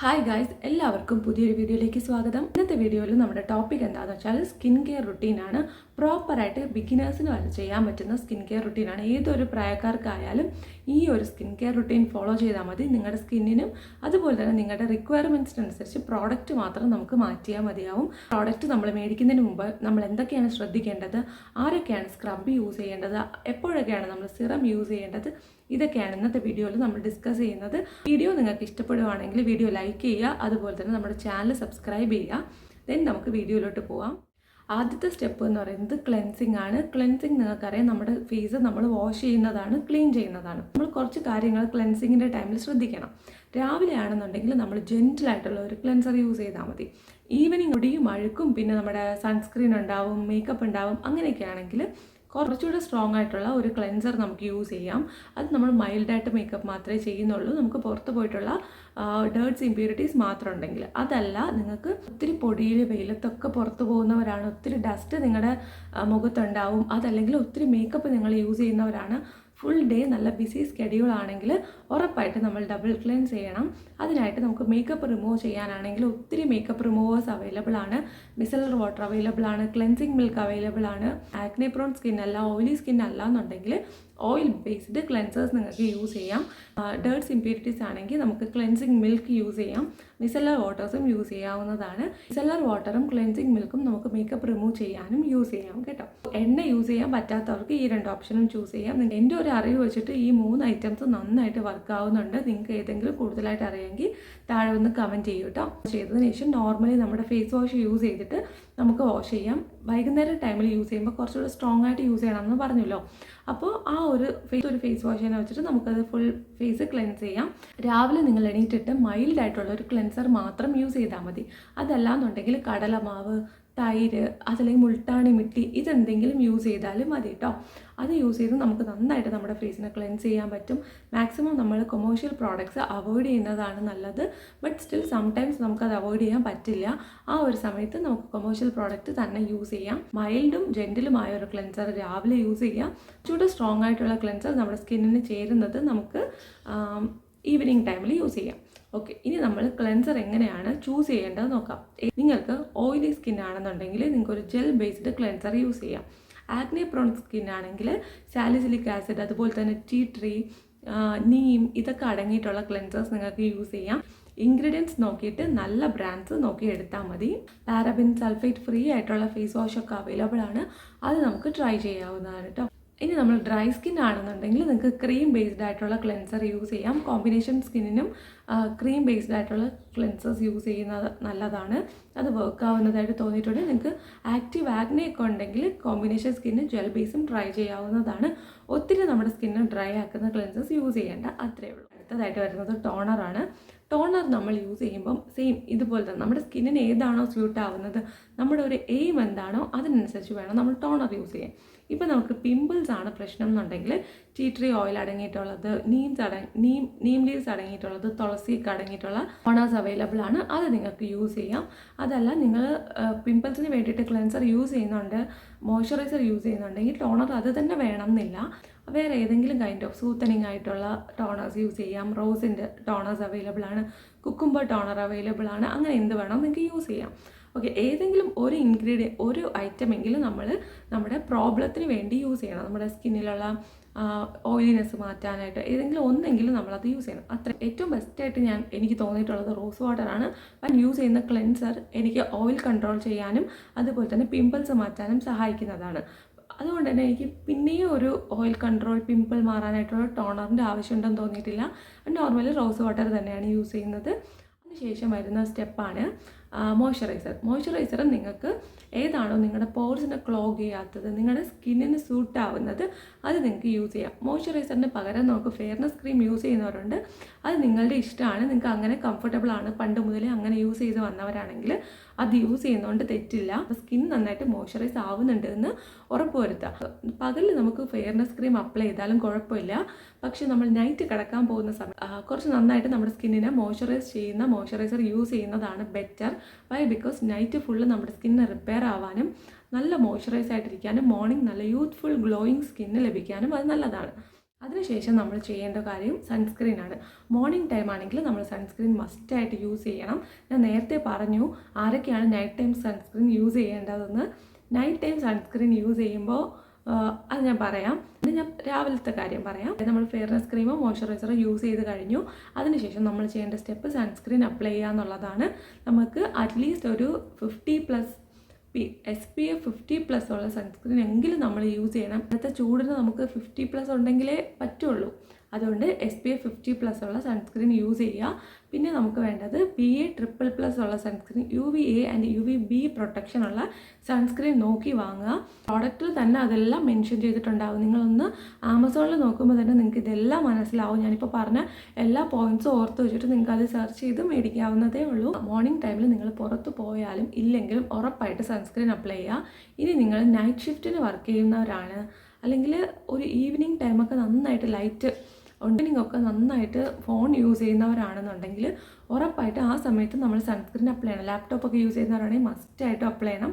Hi guys, എല്ലാവർക്കും പുതിയൊരു വീഡിയോയിലേക്ക് സ്വാഗതം. ഇന്നത്തെ വീഡിയോയിൽ നമ്മുടെ ടോപ്പിക് എന്താണെന്ന് വെച്ചാൽ സ്കിൻ കെയർ റുട്ടീനാണ്. പ്രോപ്പറായിട്ട് ബിഗിനേഴ്സിന് വരെ ചെയ്യാൻ പറ്റുന്ന സ്കിൻ കെയർ റുട്ടീനാണ്. ഏതൊരു പ്രായക്കാർക്കായാലും ഈ ഒരു സ്കിൻ കെയർ റുട്ടീൻ ഫോളോ ചെയ്താൽ മതി. നിങ്ങളുടെ സ്കിന്നിനും അതുപോലെ തന്നെ നിങ്ങളുടെ റിക്വയർമെൻറ്റ്സിനനുസരിച്ച് പ്രോഡക്റ്റ് മാത്രം നമുക്ക് മാറ്റിയാൽ മതിയാവും. പ്രോഡക്റ്റ് നമ്മൾ മേടിക്കുന്നതിന് മുമ്പ് നമ്മൾ എന്തൊക്കെയാണ് ശ്രദ്ധിക്കേണ്ടത്, ആരൊക്കെയാണ് സ്ക്രബ് യൂസ് ചെയ്യേണ്ടത്, എപ്പോഴൊക്കെയാണ് നമ്മൾ സിറം യൂസ് ചെയ്യേണ്ടത്, ഇതൊക്കെയാണ് ഇന്നത്തെ വീഡിയോയിൽ നമ്മൾ ഡിസ്കസ് ചെയ്യുന്നത്. വീഡിയോ നിങ്ങൾക്ക് ഇഷ്ടപ്പെടുവാണെങ്കിൽ വീഡിയോ ലൈക്ക് ചെയ്യുക, അതുപോലെ തന്നെ നമ്മുടെ ചാനൽ സബ്സ്ക്രൈബ് ചെയ്യുക. ദെൻ നമുക്ക് വീഡിയോയിലോട്ട് പോവാം. ആദ്യത്തെ സ്റ്റെപ്പ് എന്ന് പറയുന്നത് ക്ലെൻസിങ് ആണ്. ക്ലെൻസിങ് നിങ്ങൾക്കറിയാം, നമ്മുടെ ഫേസ് നമ്മൾ വാഷ് ചെയ്യുന്നതാണ്, ക്ലീൻ ചെയ്യുന്നതാണ്. നമ്മൾ കുറച്ച് കാര്യങ്ങൾ ക്ലെൻസിങ്ങിൻ്റെ ടൈമിൽ ശ്രദ്ധിക്കണം. രാവിലെ ആണെന്നുണ്ടെങ്കിൽ നമ്മൾ ജെൻറ്റിലായിട്ടുള്ള ഒരു ക്ലെൻസർ യൂസ് ചെയ്താൽ മതി. ഈവനിങ് ഒടിയും അഴുക്കും പിന്നെ നമ്മുടെ സൺസ്ക്രീൻ ഉണ്ടാവും, മേക്കപ്പ് ഉണ്ടാവും, അങ്ങനെയൊക്കെ ആണെങ്കിൽ കുറച്ചുകൂടെ സ്ട്രോങ് ആയിട്ടുള്ള ഒരു ക്ലെൻസർ നമുക്ക് യൂസ് ചെയ്യാം. അത് നമ്മൾ മൈൽഡായിട്ട് മേക്കപ്പ് മാത്രമേ ചെയ്യുന്നുള്ളൂ. നമുക്ക് പുറത്ത് പോയിട്ടുള്ള ഡേർട്സ് ഇമ്പ്യൂരിറ്റീസ് മാത്രം ഉണ്ടെങ്കിൽ. അതല്ല, നിങ്ങൾക്ക് ഒത്തിരി പൊടിയിൽ വെയിലത്തൊക്കെ പുറത്ത് പോകുന്നവരാണ്, ഒത്തിരി ഡസ്റ്റ് നിങ്ങളുടെ മുഖത്തുണ്ടാവും, അതല്ലെങ്കിൽ ഒത്തിരി മേക്കപ്പ് നിങ്ങൾ യൂസ് ചെയ്യുന്നവരാണ്, ഫുൾ ഡേ നല്ല ബിസി സ്കെഡ്യൂൾ ആണെങ്കിൽ ഉറപ്പായിട്ട് നമ്മൾ ഡബിൾ ക്ലെൻസ് ചെയ്യണം. അതിനായിട്ട് നമുക്ക് മേക്കപ്പ് റിമൂവ് ചെയ്യാനാണെങ്കിൽ ഒത്തിരി മേക്കപ്പ് റിമൂവേഴ്സ് അവൈലബിൾ ആണ്. മിസലർ വാട്ടർ അവൈലബിൾ ആണ്, ക്ലെൻസിങ് മിൽക്ക് അവൈലബിൾ ആണ്. ആക്നെ പ്രോൺ സ്കിൻ അല്ല, ഓയിലി സ്കിൻ അല്ല എന്നുണ്ടെങ്കിൽ ഓയിൽ ബേസ്ഡ് ക്ലെൻസേഴ്സ് നിങ്ങൾക്ക് യൂസ് ചെയ്യാം. ഡേർട്സ് ഇമ്പ്യൂരിറ്റീസ് ആണെങ്കിൽ നമുക്ക് ക്ലെൻസിങ് മിൽക്ക് യൂസ് ചെയ്യാം, മിസലർ വാട്ടേഴ്സും യൂസ് ചെയ്യാവുന്നതാണ്. മിസലർ വാട്ടറും ക്ലെൻസിങ് മിൽക്കും നമുക്ക് മേക്കപ്പ് റിമൂവ് ചെയ്യാനും യൂസ് ചെയ്യാം കേട്ടോ. എണ്ണ യൂസ് ചെയ്യാൻ പറ്റാത്തവർക്ക് ഈ രണ്ട് ഓപ്ഷനും ചൂസ് ചെയ്യാം. എൻ്റെ ഒരു അറിവ് വെച്ചിട്ട് ഈ 3 ഐറ്റംസ് നന്നായിട്ട് വർക്ക് ആവുന്നുണ്ട്. നിങ്ങൾക്ക് ഏതെങ്കിലും കൂടുതലായിട്ട് അറിയാമെങ്കിൽ താഴെ ഒന്ന് കമൻറ്റ് ചെയ്യൂ കേട്ടോ. ചെയ്തതിന് ശേഷം നോർമലി നമ്മുടെ ഫേസ് വാഷ് യൂസ് ചെയ്തിട്ട് നമുക്ക് വാഷ് ചെയ്യാം. വൈകുന്നേരം ടൈമിൽ യൂസ് ചെയ്യുമ്പോൾ കുറച്ചുകൂടെ സ്ട്രോങ് ആയിട്ട് യൂസ് ചെയ്യണമെന്ന് പറഞ്ഞല്ലോ. അപ്പോൾ ആ ഒരു ഫേസ് വാഷിനെ വെച്ചിട്ട് നമുക്കത് ഫുൾ ഫേസ് ക്ലെൻസ് ചെയ്യാം. രാവിലെ നിങ്ങൾ എണീറ്റിട്ട് മൈൽഡ് ആയിട്ടുള്ള ഒരു ക്ലെൻസർ മാത്രം യൂസ് ചെയ്താൽ മതി. അതല്ലാന്നുണ്ടെങ്കിൽ കടലമാവ്, തൈര്, അതല്ലെങ്കിൽ മുൾട്ടാണി മിട്ടി, ഇതെന്തെങ്കിലും യൂസ് ചെയ്താലും മതി കേട്ടോ. അത് യൂസ് ചെയ്ത് നമുക്ക് നന്നായിട്ട് നമ്മുടെ ഫേസിനെ ക്ലെൻസ് ചെയ്യാൻ പറ്റും. മാക്സിമം നമ്മൾ കൊമേഴ്ഷ്യൽ പ്രോഡക്ട്സ് അവോയ്ഡ് ചെയ്യുന്നതാണ് നല്ലത്. ബട്ട് സ്റ്റിൽ സംടൈംസ് നമുക്കത് അവോയ്ഡ് ചെയ്യാൻ പറ്റില്ല. ആ ഒരു സമയത്ത് നമുക്ക് കൊമേഴ്ഷ്യൽ പ്രോഡക്റ്റ് തന്നെ യൂസ് ചെയ്യാം. മൈൽഡും ജെൻറ്റിലുമായ ഒരു ക്ലെൻസർ രാവിലെ യൂസ് ചെയ്യാം. കുറച്ചുകൂടെ സ്ട്രോങ് ആയിട്ടുള്ള ക്ലെൻസർ നമ്മുടെ സ്കിന്നിന് ചേരുന്നത് നമുക്ക് ഈവനിങ് ടൈമിൽ യൂസ് ചെയ്യാം. ഓക്കെ, ഇനി നമ്മൾ ക്ലെൻസർ എങ്ങനെയാണ് ചൂസ് ചെയ്യേണ്ടത് നോക്കാം. നിങ്ങൾക്ക് ഓയിലി സ്കിൻ ആണെന്നുണ്ടെങ്കിൽ നിങ്ങൾക്കൊരു ജെൽ ബേസ്ഡ് ക്ലെൻസർ യൂസ് ചെയ്യാം. ആക്നെ പ്രോൺ സ്കിൻ ആണെങ്കിൽ സാലിസിലിക് ആസിഡ്, അതുപോലെ തന്നെ ടീ ട്രീ, നീം, ഇതൊക്കെ അടങ്ങിയിട്ടുള്ള ക്ലെൻസേഴ്സ് നിങ്ങൾക്ക് യൂസ് ചെയ്യാം. ഇൻഗ്രീഡിയൻസ് നോക്കിയിട്ട് നല്ല ബ്രാൻഡ്സ് നോക്കി എടുത്താൽ മതി. പാരബിൻ, സൾഫേറ്റ് ഫ്രീ ആയിട്ടുള്ള ഫേസ് വാഷൊക്കെ അവൈലബിൾ ആണ്. അത് നമുക്ക് ട്രൈ ചെയ്യാവുന്നതാണ് കേട്ടോ. ഇനി നമ്മൾ ഡ്രൈ സ്കിൻ ആണെന്നുണ്ടെങ്കിൽ നിങ്ങൾക്ക് ക്രീം ബേസ്ഡ് ആയിട്ടുള്ള ക്ലെൻസർ യൂസ് ചെയ്യാം. കോമ്പിനേഷൻ സ്കിന്നിനും ക്രീം ബേസ്ഡ് ആയിട്ടുള്ള ക്ലെൻസേഴ്സ് യൂസ് ചെയ്യുന്നത് നല്ലതാണ്. അത് വർക്ക് ആവുന്നതായിട്ട് തോന്നിയിട്ടുണ്ട്. നിങ്ങൾക്ക് ആക്റ്റീവ് ആഗ്നെ ഒക്കെ ഉണ്ടെങ്കിൽ കോമ്പിനേഷൻ സ്കിന്ന് ജെൽ ബേസും ട്രൈ ചെയ്യാവുന്നതാണ്. ഒത്തിരി നമ്മുടെ സ്കിന്ന് ഡ്രൈ ആക്കുന്ന ക്ലെൻസേഴ്സ് യൂസ് ചെയ്യേണ്ട, അത്രയേ ഉള്ളൂ. അടുത്തതായിട്ട് വരുന്നത് ടോണറാണ്. ടോണർ നമ്മൾ യൂസ് ചെയ്യുമ്പം സെയിം ഇതുപോലെ തന്നെ നമ്മുടെ സ്കിന്നിന് ഏതാണോ സ്യൂട്ട് ആവുന്നത്, നമ്മുടെ ഒരു എയിം എന്താണോ അതിനനുസരിച്ച് വേണം നമ്മൾ ടോണർ യൂസ് ചെയ്യാൻ. ഇപ്പോൾ നമുക്ക് പിമ്പിൾസ് ആണ് പ്രശ്നം എന്നുണ്ടെങ്കിൽ ടീ ട്രീ ഓയിൽ അടങ്ങിയിട്ടുള്ളത്, നീം ലീവ്സ് അടങ്ങിയിട്ടുള്ളത്, തുളസിയൊക്കെ അടങ്ങിയിട്ടുള്ള ടോണേഴ്സ് അവൈലബിൾ ആണ്. അത് നിങ്ങൾക്ക് യൂസ് ചെയ്യാം. അതല്ല, നിങ്ങൾ പിമ്പിൾസിന് വേണ്ടിയിട്ട് ക്ലെൻസർ യൂസ് ചെയ്യുന്നുണ്ട്, മോയ്സ്ചറൈസർ യൂസ് ചെയ്യുന്നുണ്ടെങ്കിൽ ടോണർ അത് തന്നെ വേണം എന്നില്ല. വേറെ ഏതെങ്കിലും കൈൻഡ് ഓഫ് സൂത്തനിങ് ആയിട്ടുള്ള ടോണേഴ്സ് യൂസ് ചെയ്യാം. റോസിൻ്റെ ടോണേഴ്സ് അവൈലബിൾ ആണ്, കുക്കുംബർ ടോണർ അവൈലബിൾ ആണ്. അങ്ങനെ എന്ത് വേണം നിങ്ങൾക്ക് യൂസ് ചെയ്യാം. ഓക്കെ, ഏതെങ്കിലും ഒരു ഒരു ഐറ്റമെങ്കിലും നമ്മൾ നമ്മുടെ പ്രോബ്ലത്തിന് വേണ്ടി യൂസ് ചെയ്യണം. നമ്മുടെ സ്കിന്നിലുള്ള ഓയിലിനെസ് മാറ്റാനായിട്ട് ഏതെങ്കിലും ഒന്നെങ്കിലും നമ്മളത് യൂസ് ചെയ്യണം. അത്ര ഏറ്റവും ബെസ്റ്റായിട്ട് എനിക്ക് തോന്നിയിട്ടുള്ളത് റോസ് വാട്ടറാണ്. ഞാൻ യൂസ് ചെയ്യുന്ന ക്ലെൻസർ എനിക്ക് ഓയിൽ കൺട്രോൾ ചെയ്യാനും അതുപോലെ തന്നെ പിമ്പിൾസ് മാറ്റാനും സഹായിക്കുന്നതാണ്. അതുകൊണ്ട് തന്നെ എനിക്ക് പിന്നെയും ഒരു ഓയിൽ കൺട്രോൾ, പിമ്പിൾ മാറാനായിട്ടുള്ള ടോണറിൻ്റെ ആവശ്യമുണ്ടെന്ന് തോന്നിയിട്ടില്ല. നോർമലി റോസ് വാട്ടർ തന്നെയാണ് യൂസ് ചെയ്യുന്നത്. അതിനുശേഷം വരുന്ന സ്റ്റെപ്പാണ് മോയ്സ്ചറൈസർ നിങ്ങൾക്ക് ഏതാണോ നിങ്ങളുടെ പോർസിനെ ക്ലോഗ് ചെയ്യാത്തത്, നിങ്ങളുടെ സ്കിന്നിന് സൂട്ട് ആവുന്നത്, അത് നിങ്ങൾക്ക് യൂസ് ചെയ്യാം. മോയ്സ്ചറൈസറിന് പകരം നമുക്ക് ഫെയർനെസ് ക്രീം യൂസ് ചെയ്യുന്നവരുണ്ട്. അത് നിങ്ങളുടെ ഇഷ്ടമാണ്, നിങ്ങൾക്ക് അങ്ങനെ കംഫർട്ടബിൾ ആണ്. പണ്ട് മുതലേ അങ്ങനെ യൂസ് ചെയ്ത് വന്നവരാണെങ്കിൽ അത് യൂസ് ചെയ്യുന്നതുകൊണ്ട് തെറ്റില്ല. സ്കിൻ നന്നായിട്ട് മോയ്സ്ചറൈസ് ആവുന്നുണ്ട് എന്ന് ഉറപ്പുവരുത്തുക. പകലിൽ നമുക്ക് ഫെയർനെസ് ക്രീം അപ്ലൈ ചെയ്താലും കുഴപ്പമില്ല. പക്ഷെ നമ്മൾ നൈറ്റ് കിടക്കാൻ പോകുന്ന സമയം കുറച്ച് നന്നായിട്ട് നമ്മുടെ സ്കിന്നിനെ മോയ്സ്ചറൈസ് ചെയ്യുന്ന മോയ്സ്ചറൈസർ യൂസ് ചെയ്യുന്നതാണ് better. Why? Because night full നമ്മുടെ സ്കിന്ന് റിപ്പയർ ആവാനും നല്ല മോയ്സ്ചറൈസ് ആയിട്ടിരിക്കാനും മോർണിംഗ് നല്ല യൂത്ത്ഫുൾ ഗ്ലോയിങ് സ്കിന്ന് ലഭിക്കാനും അത് നല്ലതാണ്. അതിനുശേഷം നമ്മൾ ചെയ്യേണ്ട കാര്യം സൺസ്ക്രീനാണ്. മോർണിംഗ് ടൈം ആണെങ്കിൽ നമ്മൾ സൺസ്ക്രീൻ മസ്റ്റായിട്ട് യൂസ് ചെയ്യണം. ഞാൻ നേരത്തെ പറഞ്ഞു ആരൊക്കെയാണ് നൈറ്റ് ടൈം സൺസ്ക്രീൻ യൂസ് ചെയ്യേണ്ടതെന്ന്. നൈറ്റ് ടൈം സൺസ്ക്രീൻ യൂസ് ചെയ്യുമ്പോൾ അത് ഞാൻ പറയാം. ഞാൻ രാവിലത്തെ കാര്യം പറയാം. നമ്മൾ ഫെയർനെസ് ക്രീമോ മോയ്സ്ചറൈസറോ യൂസ് ചെയ്ത് കഴിഞ്ഞു. അതിനുശേഷം നമ്മൾ ചെയ്യേണ്ട സ്റ്റെപ്പ് സൺസ്ക്രീൻ അപ്ലൈ ചെയ്യുക എന്നുള്ളതാണ്. നമുക്ക് അറ്റ്ലീസ്റ്റ് ഒരു 50+ SPF 50+ ഉള്ള സൺസ്ക്രീൻ എങ്കിലും നമ്മൾ യൂസ് ചെയ്യണം. ഇന്നത്തെ ചൂടിന് നമുക്ക് 50+ ഉണ്ടെങ്കിലേ പറ്റുള്ളൂ. അതുകൊണ്ട് SPF 50+ ഉള്ള സൺസ്ക്രീൻ യൂസ് ചെയ്യുക. പിന്നെ നമുക്ക് വേണ്ടത് PA++ ഉള്ള sunscreen, UVA and UVB protection ഉള്ള സൺസ്ക്രീൻ നോക്കി വാങ്ങുക. പ്രോഡക്റ്റിൽ തന്നെ അതെല്ലാം മെൻഷൻ ചെയ്തിട്ടുണ്ടാകും. നിങ്ങളൊന്ന് ആമസോണിൽ നോക്കുമ്പോൾ തന്നെ നിങ്ങൾക്ക് ഇതെല്ലാം മനസ്സിലാവും. ഞാനിപ്പോൾ പറഞ്ഞ എല്ലാ പോയിൻറ്റ്സും ഓർത്ത് വെച്ചിട്ട് നിങ്ങൾക്ക് അത് സെർച്ച് ചെയ്ത് മേടിക്കാവുന്നതേ ഉള്ളൂ. മോർണിംഗ് ടൈമിൽ നിങ്ങൾ പുറത്ത് പോയാലും ഇല്ലെങ്കിലും ഉറപ്പായിട്ട് സൺസ്ക്രീൻ അപ്ലൈ ചെയ്യുക. ഇനി നിങ്ങൾ നൈറ്റ് ഷിഫ്റ്റിന് വർക്ക് ചെയ്യുന്നവരാണ്, അല്ലെങ്കിൽ ഒരു ഈവനിങ് ടൈമൊക്കെ നന്നായിട്ട് ലൈറ്റ് ഒക്കെ നന്നായിട്ട് ഫോൺ യൂസ് ചെയ്യുന്നവരാണെന്നുണ്ടെങ്കിൽ ഉറപ്പായിട്ട് ആ സമയത്ത് നമ്മൾ സൺസ്ക്രീൻ അപ്ലൈ ചെയ്യണം. ലാപ്ടോപ്പൊക്കെ യൂസ് ചെയ്യുന്നവരാണെങ്കിൽ മസ്റ്റായിട്ട് അപ്ലൈ ചെയ്യണം.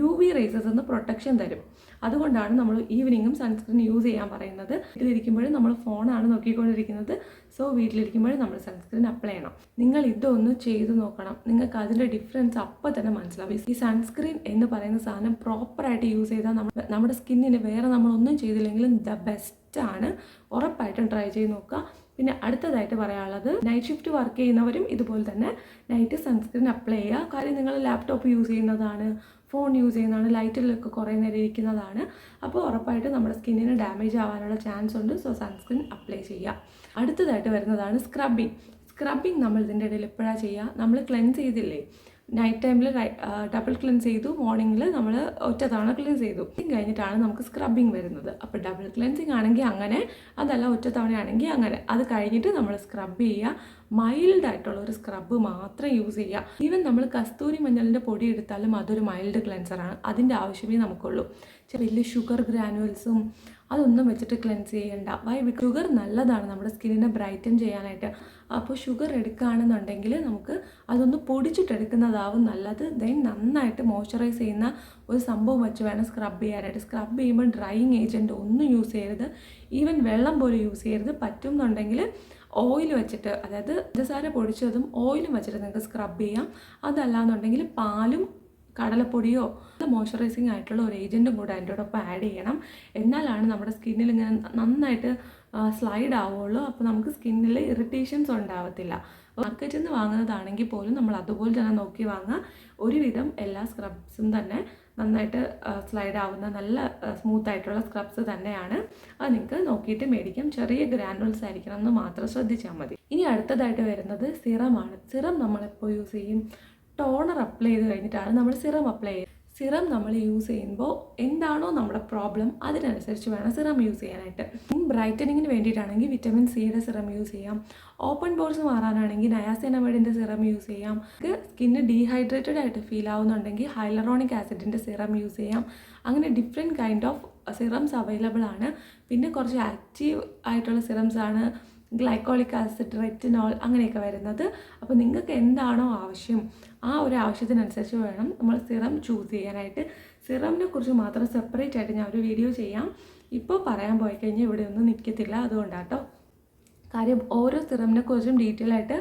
UV റേസസ് എന്ന് പ്രൊട്ടക്ഷൻ തരും. അതുകൊണ്ടാണ് നമ്മൾ ഈവനിങ്ങും സൺസ്ക്രീൻ യൂസ് ചെയ്യാൻ പറയുന്നത്. വീട്ടിലിരിക്കുമ്പോഴും നമ്മൾ ഫോണാണ് നോക്കിക്കൊണ്ടിരിക്കുന്നത്. സോ വീട്ടിലിരിക്കുമ്പോഴും നമ്മൾ സൺസ്ക്രീൻ അപ്ലൈ ചെയ്യണം. നിങ്ങൾ ഇതൊന്ന് ചെയ്ത് നോക്കണം. നിങ്ങൾക്ക് അതിൻ്റെ ഡിഫറൻസ് അപ്പോൾ തന്നെ മനസ്സിലാവും. ഈ സൺസ്ക്രീൻ എന്ന് പറയുന്ന സാധനം പ്രോപ്പറായിട്ട് യൂസ് ചെയ്താൽ നമ്മുടെ സ്കിന്നിന് വേറെ നമ്മളൊന്നും ചെയ്തില്ലെങ്കിലും ദ ബെസ്റ്റ് ആണ്. ഉറപ്പായിട്ടും ട്രൈ ചെയ്ത് നോക്കുക. പിന്നെ അടുത്തതായിട്ട് പറയാനുള്ളത്, നൈറ്റ് ഷിഫ്റ്റ് വർക്ക് ചെയ്യുന്നവരും ഇതുപോലെ തന്നെ നൈറ്റ് സൺസ്ക്രീൻ അപ്ലൈ ചെയ്യുക. കാര്യം നിങ്ങൾ ലാപ്ടോപ്പ് യൂസ് ചെയ്യുന്നതാണ്, ഫോൺ യൂസ് ചെയ്യുന്നതാണ്, ലൈറ്റിലൊക്കെ കുറേ നേരം ഇരിക്കുന്നതാണ്. അപ്പോൾ ഉറപ്പായിട്ട് നമ്മുടെ സ്കിന്നിന് ഡാമേജ് ആവാനുള്ള ചാൻസ് ഉണ്ട്. സോ സൺസ്ക്രീൻ അപ്ലൈ ചെയ്യുക. അടുത്തതായിട്ട് വരുന്നതാണ് സ്ക്രബിങ്. സ്ക്രബിങ് നമ്മൾ ഇതിൻ്റെ ഇടയിൽ എപ്പോഴാണ് ചെയ്യുക? നമ്മൾ ക്ലെൻസ് ചെയ്തില്ലേ, നൈറ്റ് ടൈമിൽ ഡബിൾ ക്ലെൻസ് ചെയ്തു, മോർണിംഗിൽ നമ്മൾ ഒറ്റ തവണ ക്ലെൻസ് ചെയ്തു. കഴിഞ്ഞിട്ടാണ് നമുക്ക് സ്ക്രബിങ് വരുന്നത്. അപ്പോൾ ഡബിൾ ക്ലെൻസിങ് ആണെങ്കിൽ അങ്ങനെ, അതല്ല ഒറ്റ തവണയാണെങ്കിൽ അങ്ങനെ. അത് കഴിഞ്ഞിട്ട് നമ്മൾ സ്ക്രബ് ചെയ്യുക. മൈൽഡ് ആയിട്ടുള്ള ഒരു സ്ക്രബ് മാത്രം യൂസ് ചെയ്യുക. ഈവൻ നമ്മൾ കസ്തൂരി മഞ്ഞളിൻ്റെ പൊടി എടുത്താലും അതൊരു മൈൽഡ് ക്ലെൻസറാണ്. അതിൻ്റെ ആവശ്യമേ നമുക്കുള്ളൂ. വലിയ ഷുഗർ ഗ്രാനുവൽസും അതൊന്നും വെച്ചിട്ട് ക്ലെൻസ് ചെയ്യേണ്ട. ഷുഗർ നല്ലതാണ് നമ്മുടെ സ്കിന്നിനെ ബ്രൈറ്റൻ ചെയ്യാനായിട്ട്. അപ്പോൾ ഷുഗർ എടുക്കുകയാണെന്നുണ്ടെങ്കിൽ നമുക്ക് അതൊന്ന് പൊടിച്ചിട്ടെടുക്കുന്നതാവും നല്ലത്. ദെൻ നന്നായിട്ട് മോയ്സ്ചറൈസ് ചെയ്യുന്ന ഒരു സംഭവം വെച്ച് വേണം സ്ക്രബ് ചെയ്യാനായിട്ട്. സ്ക്രബ് ചെയ്യുമ്പോൾ ഡ്രൈയിങ് ഏജൻറ്റ് ഒന്നും യൂസ് ചെയ്യരുത്. ഈവൻ വെള്ളം പോലും യൂസ് ചെയ്യരുത്. പറ്റുമെന്നുണ്ടെങ്കിൽ ഓയിൽ വെച്ചിട്ട്, അതായത് പഞ്ചസാര പൊടിച്ചതും ഓയിലും വെച്ചിട്ട് നിങ്ങൾക്ക് സ്ക്രബ് ചെയ്യാം. അതല്ലാന്നുണ്ടെങ്കിൽ പാലും കടലപ്പൊടിയോ മോയ്സ്ചറൈസിങ് ആയിട്ടുള്ള ഒരു ഏജൻറ്റും കൂടെ അതിൻ്റെ ഒപ്പം ആഡ് ചെയ്യണം. എന്നാലാണ് നമ്മുടെ സ്കിന്നിൽ ഇങ്ങനെ നന്നായിട്ട് സ്ലൈഡ് ആവുള്ളൂ. അപ്പോൾ നമുക്ക് സ്കിന്നിൽ ഇറിറ്റേഷൻസ് ഉണ്ടാവത്തില്ല. മാർക്കറ്റിൽ നിന്ന് വാങ്ങുന്നതാണെങ്കിൽ പോലും നമ്മൾ അതുപോലെ തന്നെ നോക്കി വാങ്ങുക. ഒരുവിധം എല്ലാ സ്ക്രബ്സും തന്നെ നന്നായിട്ട് സ്ലൈഡ് ആവുന്ന നല്ല സ്മൂത്ത് ആയിട്ടുള്ള സ്ക്രബ്സ് തന്നെയാണ്. അത് നിങ്ങൾക്ക് നോക്കിയിട്ട് മേടിക്കാം. ചെറിയ ഗ്രാനുവൽസ് ആയിരിക്കണം എന്ന് മാത്രം ശ്രദ്ധിച്ചാൽ മതി. ഇനി അടുത്തതായിട്ട് വരുന്നത് സിറമാണ്. സിറം നമ്മളെപ്പോൾ യൂസ് ചെയ്യും? ടോണർ അപ്ലൈ ചെയ്ത് കഴിഞ്ഞിട്ടാണ് നമ്മൾ സിറം അപ്ലൈ ചെയ്യുന്നത്. സിറം നമ്മൾ യൂസ് ചെയ്യുമ്പോൾ എന്താണോ നമ്മുടെ പ്രോബ്ലം അതിനനുസരിച്ച് വേണം സിറം യൂസ് ചെയ്യാനായിട്ട്. ബ്രൈറ്റനിങ്ങിന് വേണ്ടിയിട്ടാണെങ്കിൽ വിറ്റമിൻ സിയുടെ സിറം യൂസ് ചെയ്യാം. ഓപ്പൺ പോർസ് മാറാനാണെങ്കിൽ നയാസിനമൈഡിൻ്റെ സിറം യൂസ് ചെയ്യാം. സ്കിന്ന് ഡീഹൈഡ്രേറ്റഡ് ആയിട്ട് ഫീൽ ആവുന്നുണ്ടെങ്കിൽ ഹൈലറോണിക് ആസിഡിൻ്റെ സിറം യൂസ് ചെയ്യാം. അങ്ങനെ different kind of serums available ആണ്. പിന്നെ കുറച്ച് ആക്റ്റീവ് ആയിട്ടുള്ള സിറംസ് ആണ് ഗ്ലൈക്കോളിക് ആസിഡ്, റെറ്റിനോൾ അങ്ങനെയൊക്കെ വരുന്നത്. അപ്പോൾ നിങ്ങൾക്ക് എന്താണോ ആവശ്യം ആ ഒരു ആവശ്യത്തിനനുസരിച്ച് വേണം നമ്മൾ സിറം ചൂസ് ചെയ്യാനായിട്ട്. സിറമിനെ കുറിച്ച് മാത്രം സെപ്പറേറ്റ് ആയിട്ട് ഞാൻ ഒരു വീഡിയോ ചെയ്യാം. ഇപ്പോൾ പറയാൻ പോയി കഴിഞ്ഞാൽ ഇവിടെ ഒന്നും നിൽക്കത്തില്ല. അതുകൊണ്ടാട്ടോ. കാര്യം ഓരോ സിറമിനെ കുറിച്ചും ഡീറ്റെയിൽ ആയിട്ട്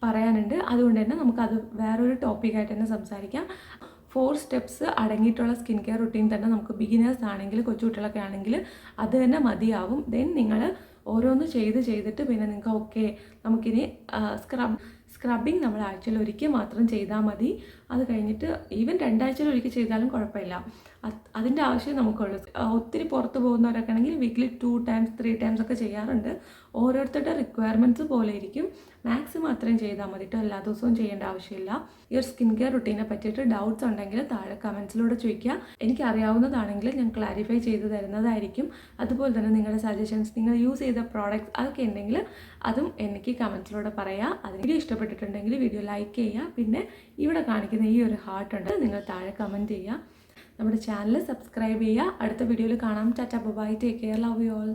പറയാനുണ്ട്. അതുകൊണ്ട് തന്നെ നമുക്കത് വേറൊരു ടോപ്പിക്കായിട്ട് തന്നെ സംസാരിക്കാം. 4 സ്റ്റെപ്സ് അടങ്ങിയിട്ടുള്ള സ്കിൻ കെയർ റുട്ടീൻ തന്നെ നമുക്ക് ബിഗിനേഴ്സ് ആണെങ്കിൽ, കൊച്ചുകുട്ടികളൊക്കെ ആണെങ്കിൽ അത് തന്നെ മതിയാവും. ദെൻ നിങ്ങൾ ഓരോന്ന് ചെയ്തിട്ട് പിന്നെ നിങ്ങൾക്ക് ഓക്കെ നമുക്കിനി സ്ക്രബിങ് നമ്മൾ ആഴ്ചയിൽ ഒരിക്കൽ മാത്രം ചെയ്താൽ മതി. അത് കഴിഞ്ഞിട്ട് ഈവൻ 2 ആഴ്ചയിൽ ഒരിക്കൽ ചെയ്താലും കുഴപ്പമില്ല. അതിൻ്റെ ആവശ്യം നമുക്കുള്ളൂ. ഒത്തിരി പുറത്ത് പോകുന്നവരൊക്കെ ആണെങ്കിൽ വീക്കിലി 2 times 3 times ഒക്കെ ചെയ്യാറുണ്ട്. ഓരോരുത്തരുടെ റിക്വയർമെൻറ്റ്സ് പോലെ ഇരിക്കും. മാക്സിമം അത്രയും ചെയ്താൽ മതി കേട്ടോ. എല്ലാ ദിവസവും ചെയ്യേണ്ട ആവശ്യമില്ല. ഈ ഒരു സ്കിൻ കെയർ റുട്ടീനെ പറ്റിയിട്ട് ഡൗട്ട്സ് ഉണ്ടെങ്കിൽ താഴെ കമൻസിലൂടെ ചോദിക്കുക. എനിക്ക് അറിയാവുന്നതാണെങ്കിൽ ഞാൻ ക്ലാരിഫൈ ചെയ്ത് തരുന്നതായിരിക്കും. അതുപോലെ തന്നെ നിങ്ങളുടെ സജഷൻസ്, നിങ്ങൾ യൂസ് ചെയ്ത പ്രോഡക്റ്റ്സ് അതൊക്കെ ഉണ്ടെങ്കിൽ അതും എനിക്ക് കമൻസിലൂടെ പറയാം. അതിന് വീഡിയോ ഇഷ്ടപ്പെട്ടിട്ടുണ്ടെങ്കിൽ വീഡിയോ ലൈക്ക് ചെയ്യുക. പിന്നെ ഇവിടെ കാണിക്കുന്ന ഈ ഒരു ഹാർട്ട് ഉണ്ട്, നിങ്ങൾ താഴെ കമൻറ്റ് ചെയ്യുക. നമ്മുടെ ചാനൽ സബ്സ്ക്രൈബ് ചെയ്യുക. അടുത്ത വീഡിയോയിൽ കാണാം. Tata bye, take care, love you all.